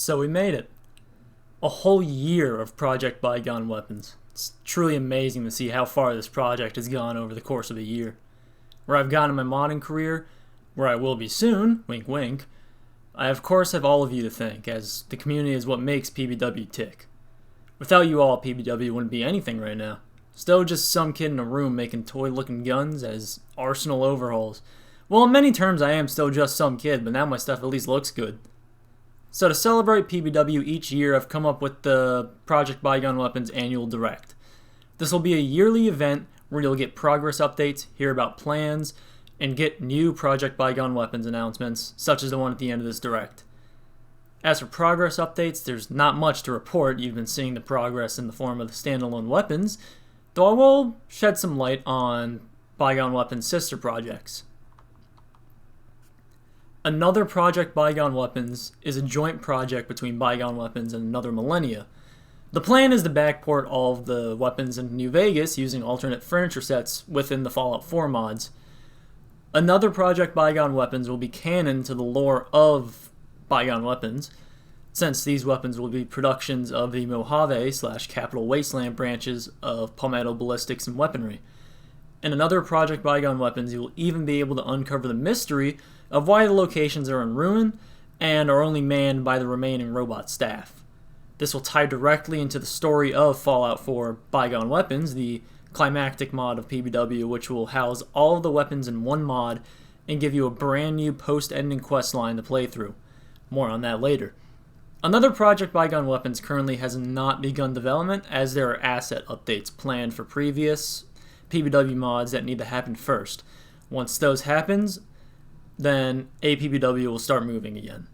So we made it. A whole year of Project Bygone weapons. It's truly amazing to see how far this project has gone over the course of a year. Where I've gone in my modding career, where I will be soon, wink wink, I of course have all of you to thank, as the community is what makes PBW tick. Without you all, PBW wouldn't be anything right now. Still just some kid in a room making toy-looking guns as arsenal overhauls. Well, in many terms I am still just some kid, but now my stuff at least looks good. So to celebrate PBW each year, I've come up with the Project Bygone Weapons Annual Direct. This will be a yearly event where you'll get progress updates, hear about plans, and get new Project Bygone Weapons announcements, such as the one at the end of this Direct. As for progress updates, there's not much to report. You've been seeing the progress in the form of the standalone weapons, though I will shed some light on Bygone Weapons' sister projects. Another Project Bygone Weapons is a joint project between Bygone Weapons and Another Millennia. The plan is to backport all of the weapons into New Vegas using alternate furniture sets within the Fallout 4 mods. Another Project Bygone Weapons will be canon to the lore of Bygone Weapons, since these weapons will be productions of the Mojave/Capital Wasteland branches of Palmetto Ballistics and Weaponry. In another Project Bygone Weapons, you will even be able to uncover the mystery of why the locations are in ruin and are only manned by the remaining robot staff. This will tie directly into the story of Fallout 4 Bygone Weapons, the climactic mod of PBW, which will house all of the weapons in one mod and give you a brand new post-ending questline to play through. More on that later. Another Project Bygone Weapons currently has not begun development, as there are asset updates planned for previous PBW mods that need to happen first. Once those happens, then PBW will start moving again.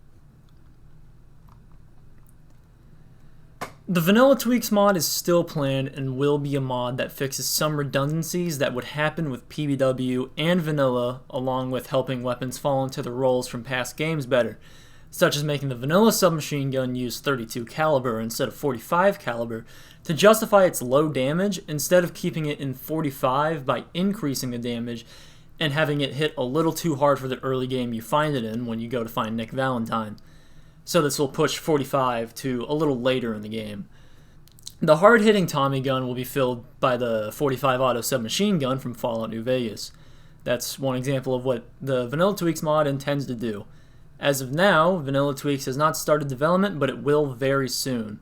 The Vanilla Tweaks mod is still planned and will be a mod that fixes some redundancies that would happen with PBW and Vanilla, along with helping weapons fall into the roles from past games better, such as making the Vanilla submachine gun use 32 caliber instead of 45 caliber to justify its low damage instead of keeping it in 45 by increasing the damage and having it hit a little too hard for the early game you find it in when you go to find Nick Valentine. So this will push 45 to a little later in the game. The hard-hitting Tommy gun will be filled by the 45 auto submachine gun from Fallout New Vegas. That's one example of what the Vanilla Tweaks mod intends to do. As of now, Vanilla Tweaks has not started development, but it will very soon.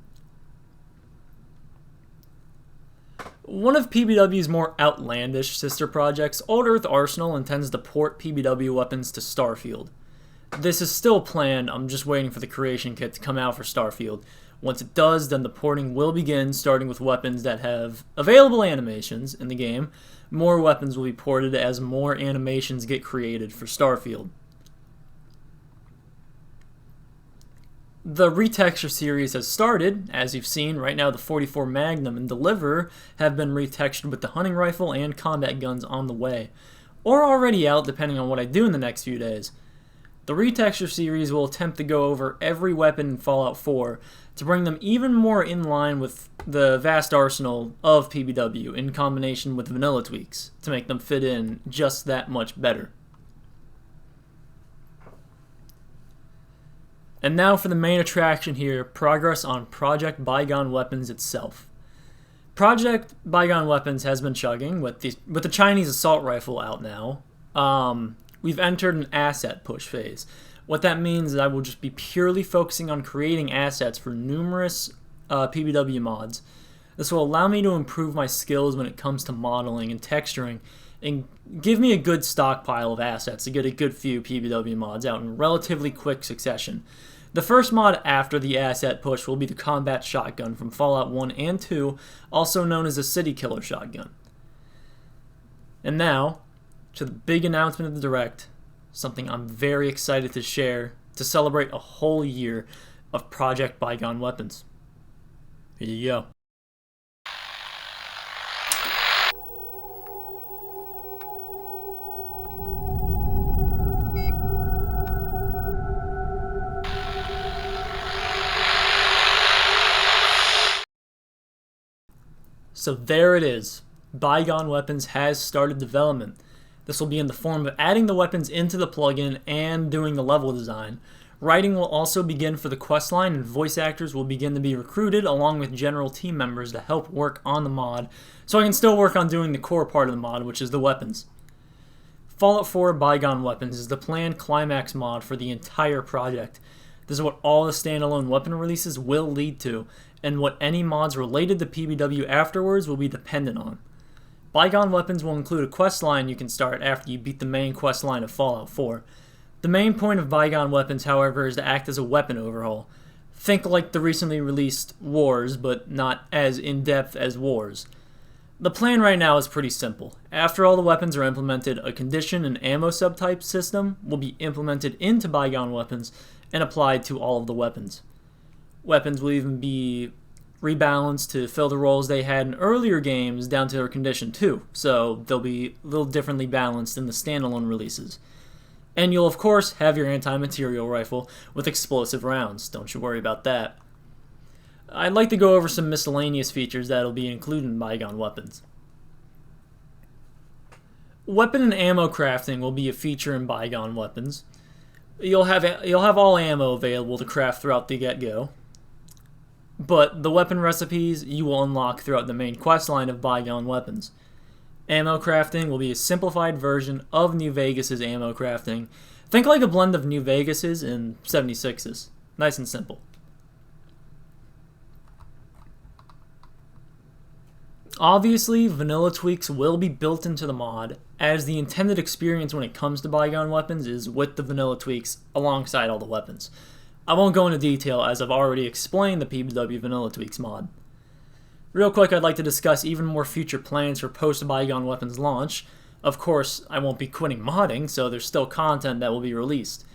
One of PBW's more outlandish sister projects, Old Earth Arsenal, intends to port PBW weapons to Starfield. This is still planned, I'm just waiting for the creation kit to come out for Starfield. Once it does, then the porting will begin, starting with weapons that have available animations in the game. More weapons will be ported as more animations get created for Starfield. The retexture series has started. As you've seen, right now the 44 Magnum and Deliverer have been retextured with the hunting rifle and combat guns on the way, or already out depending on what I do in the next few days. The retexture series will attempt to go over every weapon in Fallout 4 to bring them even more in line with the vast arsenal of PBW in combination with Vanilla Tweaks to make them fit in just that much better. And now for the main attraction here, progress on Project Bygone Weapons itself. Project Bygone Weapons has been chugging with the Chinese assault rifle out now. We've entered an asset push phase. What that means is I will just be purely focusing on creating assets for numerous PBW mods. This will allow me to improve my skills when it comes to modeling and texturing, and give me a good stockpile of assets to get a good few PBW mods out in relatively quick succession. The first mod after the asset push will be the combat shotgun from Fallout 1 and 2, also known as the City Killer shotgun. And now, to the big announcement of the Direct, something I'm very excited to share to celebrate a whole year of Project Bygone Weapons. Here you go. So there it is. Bygone Weapons has started development. This will be in the form of adding the weapons into the plugin and doing the level design. Writing will also begin for the questline, and voice actors will begin to be recruited along with general team members to help work on the mod, so I can still work on doing the core part of the mod, which is the weapons. Fallout 4 Bygone Weapons is the planned climax mod for the entire project. This is what all the standalone weapon releases will lead to, and what any mods related to PBW afterwards will be dependent on. Bygone Weapons will include a questline you can start after you beat the main questline of Fallout 4. The main point of Bygone Weapons, however, is to act as a weapon overhaul. Think like the recently released Wars, but not as in-depth as Wars. The plan right now is pretty simple. After all the weapons are implemented, a condition and ammo subtype system will be implemented into Bygone Weapons and applied to all of the weapons. Weapons will even be rebalanced to fill the roles they had in earlier games down to their condition too, so they'll be a little differently balanced in the standalone releases. And you'll of course have your anti-material rifle with explosive rounds, don't you worry about that. I'd like to go over some miscellaneous features that'll be included in Bygone Weapons. Weapon and ammo crafting will be a feature in Bygone Weapons. You'll have all ammo available to craft throughout the get-go, but the weapon recipes you will unlock throughout the main questline of Bygone Weapons. Ammo crafting will be a simplified version of New Vegas' ammo crafting. Think like a blend of New Vegas' and 76's. Nice and simple. Obviously, vanilla tweaks will be built into the mod, as the intended experience when it comes to Bygone Weapons is with the vanilla tweaks alongside all the weapons. I won't go into detail as I've already explained the PBW vanilla tweaks mod. Real quick, I'd like to discuss even more future plans for post-Bygone Weapons launch. Of course, I won't be quitting modding, so there's still content that will be released.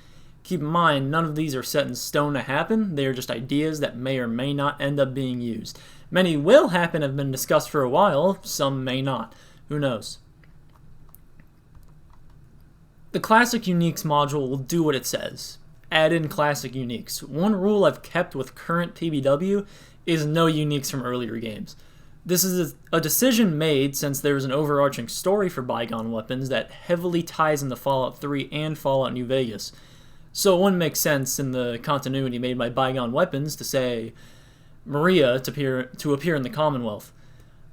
Keep in mind, none of these are set in stone to happen, they are just ideas that may or may not end up being used. Many will happen, have been discussed for a while, some may not. Who knows? The Classic Uniques module will do what it says. Add in Classic Uniques. One rule I've kept with current PBW is no uniques from earlier games. This is a decision made since there is an overarching story for Bygone Weapons that heavily ties into Fallout 3 and Fallout New Vegas. So it wouldn't make sense in the continuity made by Bygone Weapons to say Maria to appear in the Commonwealth.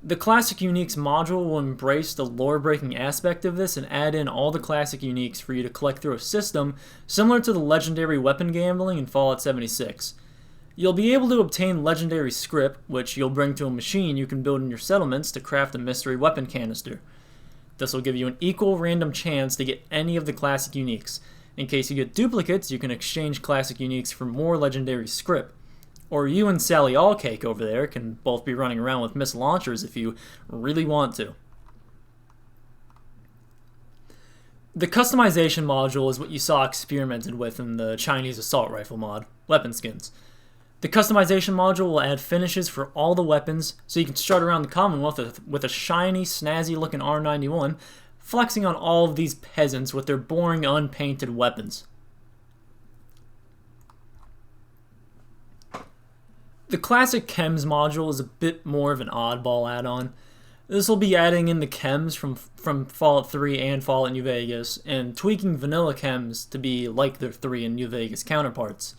The Classic Uniques module will embrace the lore-breaking aspect of this and add in all the Classic Uniques for you to collect through a system similar to the legendary weapon gambling in Fallout 76. You'll be able to obtain legendary script, which you'll bring to a machine you can build in your settlements to craft a mystery weapon canister. This will give you an equal random chance to get any of the Classic Uniques. In case you get duplicates, you can exchange Classic Uniques for more legendary script. Or you and Sally Allcake over there can both be running around with missile launchers if you really want to. The customization module is what you saw experimented with in the Chinese assault rifle mod, weapon skins. The customization module will add finishes for all the weapons, so you can strut around the Commonwealth with a shiny, snazzy looking R91, flexing on all of these peasants with their boring, unpainted weapons. The Classic Chems module is a bit more of an oddball add-on. This will be adding in the chems from Fallout 3 and Fallout New Vegas, and tweaking vanilla chems to be like their 3 and New Vegas counterparts.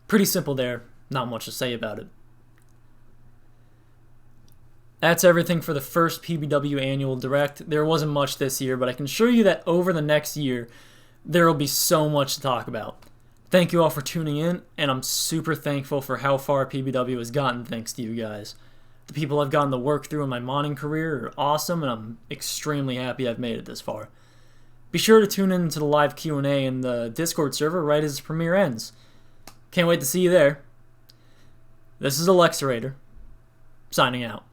Pretty simple there, not much to say about it. That's everything for the first PBW Annual Direct. There wasn't much this year, but I can assure you that over the next year, there will be so much to talk about. Thank you all for tuning in, and I'm super thankful for how far PBW has gotten thanks to you guys. The people I've gotten to work through in my modding career are awesome, and I'm extremely happy I've made it this far. Be sure to tune in to the live Q&A in the Discord server right as the premiere ends. Can't wait to see you there. This is Alexarator, signing out.